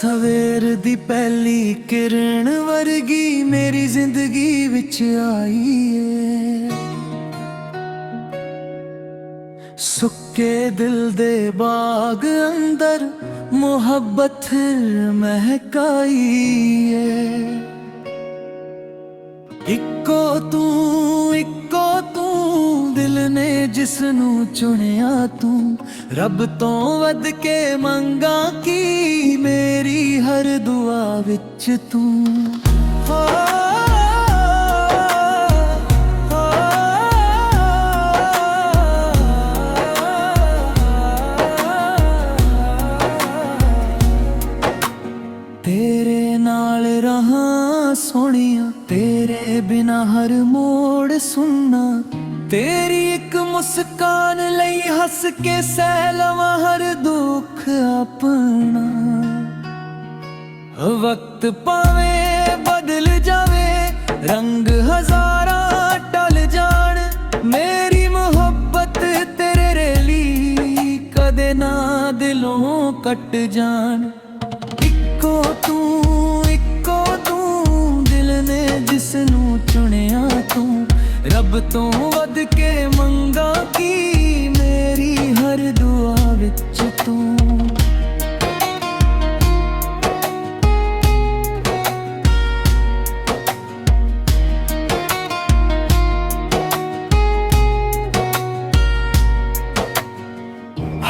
सवेर दी पहली किरण वर्गी मेरी जिंदगी विच आई है। सुक्के दिल दे बाग अंदर मोहब्बत महकाई है। इक्को तू दिल ने जिसनू चुनिया तू रब तो वध के मंगा की मेरी हर दुआ विच तू। तेरे नाल रहा सोनिया, तेरे बिना हर मोड़ सुनना, तेरी एक मुस्कान लई हस के सह लवां हर दुख अपना। वक्त पावे बदल जावे, रंग हजारा टल जान, मेरी मोहब्बत तेरे रेली कदे ना दिलों कट जान। इक्को तू दिल ने जिसनू चुनिया तू रब तो वध के मंगा की मेरी हर दुआ विच तू।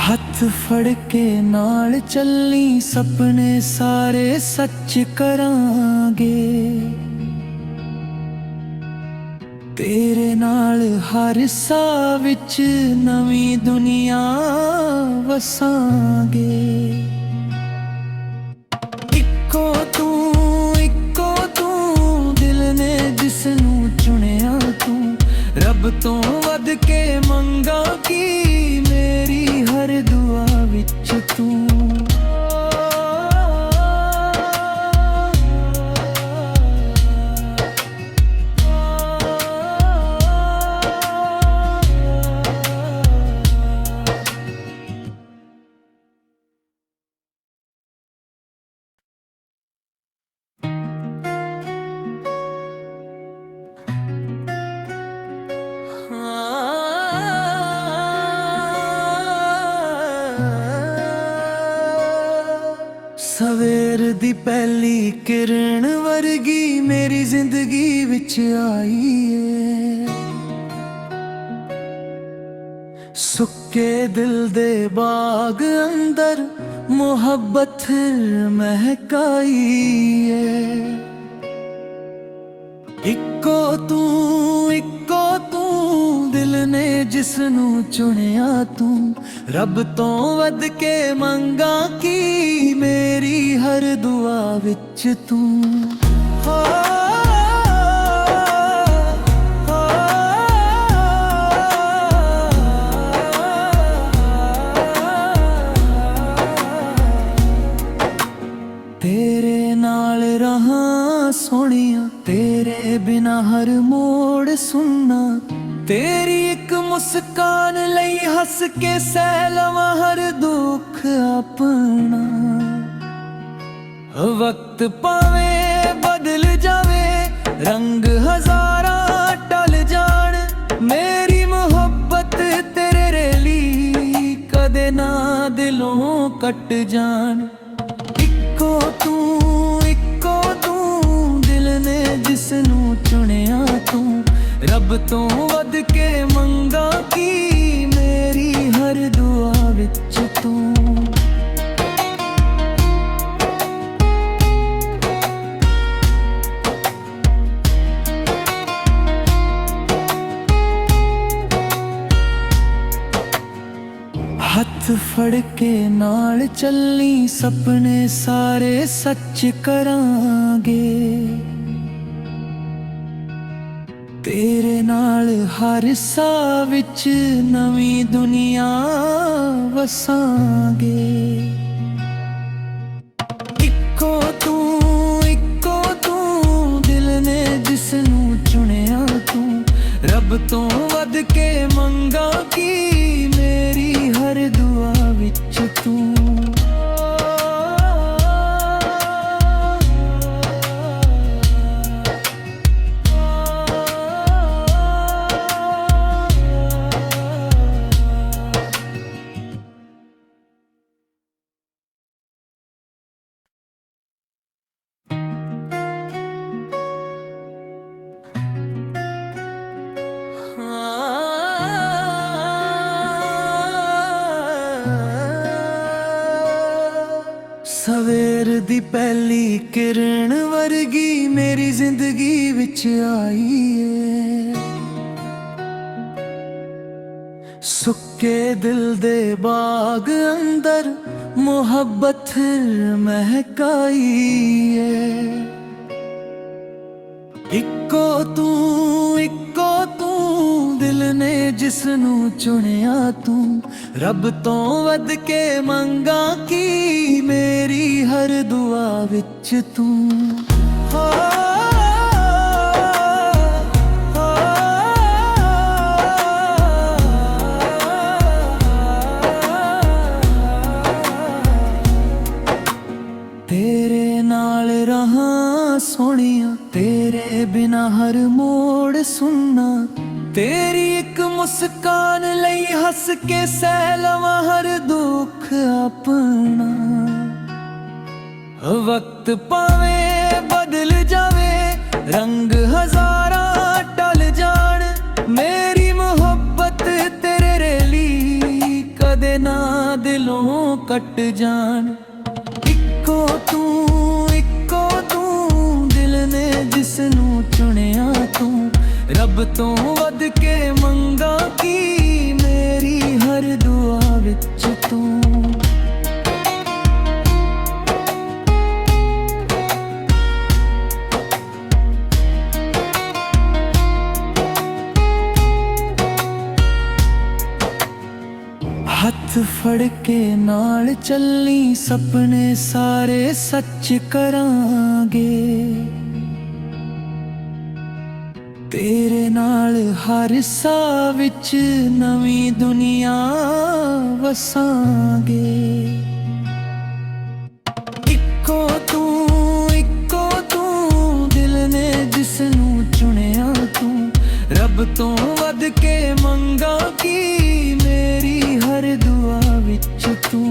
हथ फड़ के नाल चलनी, सपने सारे सच करांगे, तेरे नाल हर साह विच नवी दुनिया वसांगे। इक्को तू दिल ने जिसनू चुनिया तू रब तो वध के मंगा की मेरी हर दुआ विच तू। सवेर दी पहली किरण वर्गी मेरी जिंदगी विच आई है। सुक्के दिल दे बाग अंदर मोहब्बत महकाई है। इक्को तू दिल ने जिसनू चुनिया तू रब तो वध के मंगा की मेरी हर दुआ विच तू। तेरे नाल रहा सोनिया, तेरे बिना हर मोड़ सुनना, तेरी एक मुस्कान लई हस के सह लवां हर दुख अपना। वक्त पावे बदल जावे, रंग हजारा टल जान, मेरी मोहब्बत तेरे रेली कदे ना दिलों कट जान। इक्को तू दिल ने जिसनू चुनिया तू रब तो वध के मंगा की मेरी हर दुआ विच तू। हथ फड़ के नाल चलनी, सपने सारे सच करांगे, तेरे नाल हर साह विच नवी दुनिया वसांगे। इक्को तू दिल ने जिसनू चुनिया तू रब तो वध के मंगा की मेरी हर दुआ विच तू। ਸਵੇਰ ਦੀ ਪਹਿਲੀ ਕਿਰਨ ਵਰਗੀ ਮੇਰੀ ਜ਼ਿੰਦਗੀ ਵਿੱਚ ਆਈ ਏ। ਸੁੱਕੇ ਦਿਲ ਦੇ ਬਾਗ ਅੰਦਰ ਮੁਹੱਬਤ ਮਹਿਕਾਈ ਏ। ਇੱਕੋ ਤੂੰ ਦਿਲ ਨੇ ਜਿਸ ਨੂੰ ਚੁਣਿਆ ਤੂੰ, ਰੱਬ ਤੋਂ ਵੱਧ ਕੇ ਮੰਗਾ ਕੀ ਮੇਰੀ ਹਰ ਦੁਆ ਵਿੱਚ ਤੂੰ। ਤੇਰੇ ਨਾਲ ਰਹਾਂ ਸੋਹਣੀਆਂ, ਤੇਰੇ ਬਿਨਾ ਹਰ ਮੋੜ ਸੁਣਨਾ, ਤੇਰੀ ਇੱਕ ਮੁਸਕਾਨ ਲਈ ਹੱਸ ਕੇ ਸਹਿ ਲਵਾਂ ਹਰ ਦੁੱਖ ਆਪਣਾ। ਵਕਤ ਭਾਵੇਂ ਬਦਲ ਜਾਵੇ, ਰੰਗ ਹਜ਼ਾਰਾਂ ਟਲ ਜਾਣ, ਮੇਰੀ ਮੁਹੱਬਤ ਤੇਰੇ ਰੇਲੀ ਕਦੇ ਨਾ ਦਿਲੋਂ ਕੱਟ ਜਾਣ। ਇੱਕੋ ਤੂੰ ਦਿਲ ਨੇ ਜਿਸ ਨੂੰ ਚੁਣਿਆ ਤੂੰ, ਰੱਬ ਤੋਂ ਵੱਧ ਕੇ ਮੰਗਾ ਕੀ ਮੇਰੀ ਹਰ ਦੁਆ ਵਿੱਚ ਤੂੰ। ਹੱਥ ਫੜ ਕੇ ਨਾਲ ਚੱਲੀ, ਸੁਪਨੇ ਸਾਰੇ ਸੱਚ ਕਰਾਂਗੇ। ਤੇਰੇ ਨਾਲ ਹਰ ਸਾਹ ਵਿੱਚ ਨਵੀਂ ਦੁਨੀਆ ਵਸਾਂਗੇ। ਇੱਕੋ ਤੂੰ ਦਿਲ ਨੇ ਜਿਸ ਨੂੰ ਚੁਣਿਆ ਤੂੰ, ਰੱਬ ਤੋਂ ਵੱਧ ਕੇ ਮੰਗਾ ਕੀ ਮੇਰੀ ਹਰ ਦੁਆ ਵਿੱਚ ਤੂੰ।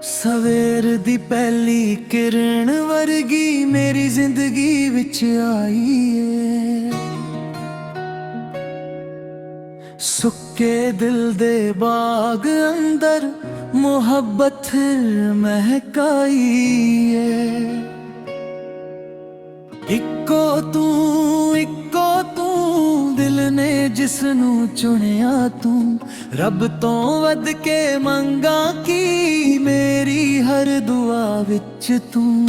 ਸਵੇਰ ਦੀ ਪਹਿਲੀ ਕਿਰਨ ਵਰਗੀ ਮੇਰੀ ਜ਼ਿੰਦਗੀ ਵਿੱਚ ਆਈ ਏ। ਸੁੱਕੇ ਦਿਲ ਦੇ ਬਾਗ ਅੰਦਰ ਮੁਹੱਬਤ ਮਹਿਕਾਈ ਏ। ਇੱਕੋ ਤੂੰ ਦਿਲ ਨੇ ਜਿਸ ਨੂੰ ਚੁਣਿਆ ਤੂੰ, ਰੱਬ ਤੋਂ ਵੱਧ ਕੇ ਮੰਗਾ ਕੀ ਮੇਰੀ ਹਰ ਦੁਆ ਵਿੱਚ ਤੂੰ।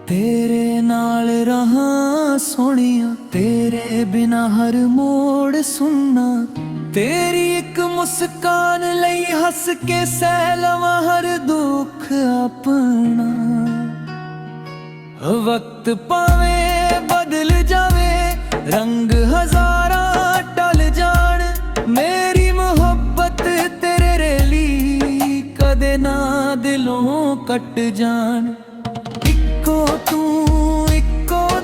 ਤੇਰੇ ਨਾਲ ਰਹਾਂ ਸੋਹਣੀਆਂ, ਤੇਰੇ ਬਿਨਾ ਹਰ ਮੋੜ ਸੁਣਨਾ, ਤੇਰੀ ਇੱਕ ਮੁਸਕਾਨ ਲਈ ਹੱਸ ਕੇ ਸਹਿ ਲਵਾਂ ਹਰ ਦੁੱਖ ਆਪਣਾ। ਵਕਤ ਭਾਵੇਂ ਬਦਲ ਜਾਵੇ, ਰੰਗ ਹਜ਼ਾਰਾਂ ਟਲ ਜਾਣ, ਮੇਰੀ ਮੁਹੱਬਤ ਤੇਰੇ ਰੇਲੀ ਕਦੇ ਨਾ ਦਿਲੋਂ ਕੱਟ ਜਾਣ। ਇੱਕੋ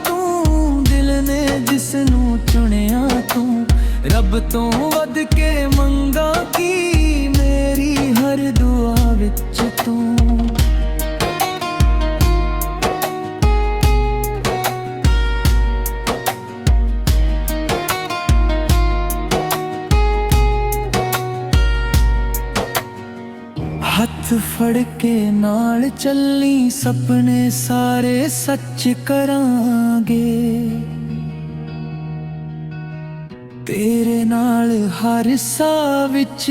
ਤੂੰ ਦਿਲ ਨੇ ਜਿਸ ਨੂੰ ਚੁਣਿਆ ਤੂੰ, ਰੱਬ ਤੋਂ ਵੱਧ ਕੇ ਮੰਗਾ ਕੀ ਮੇਰੀ ਹਰ ਦੁਆ ਵਿੱਚ ਤੂੰ। ਹੱਥ ਫੜ ਕੇ ਨਾਲ ਚੱਲੀ, ਸੁਪਨੇ ਸਾਰੇ ਸੱਚ ਕਰਾਂਗੇ। ਤੇਰੇ ਨਾਲ ਹਰ ਸਾਹ ਵਿੱਚ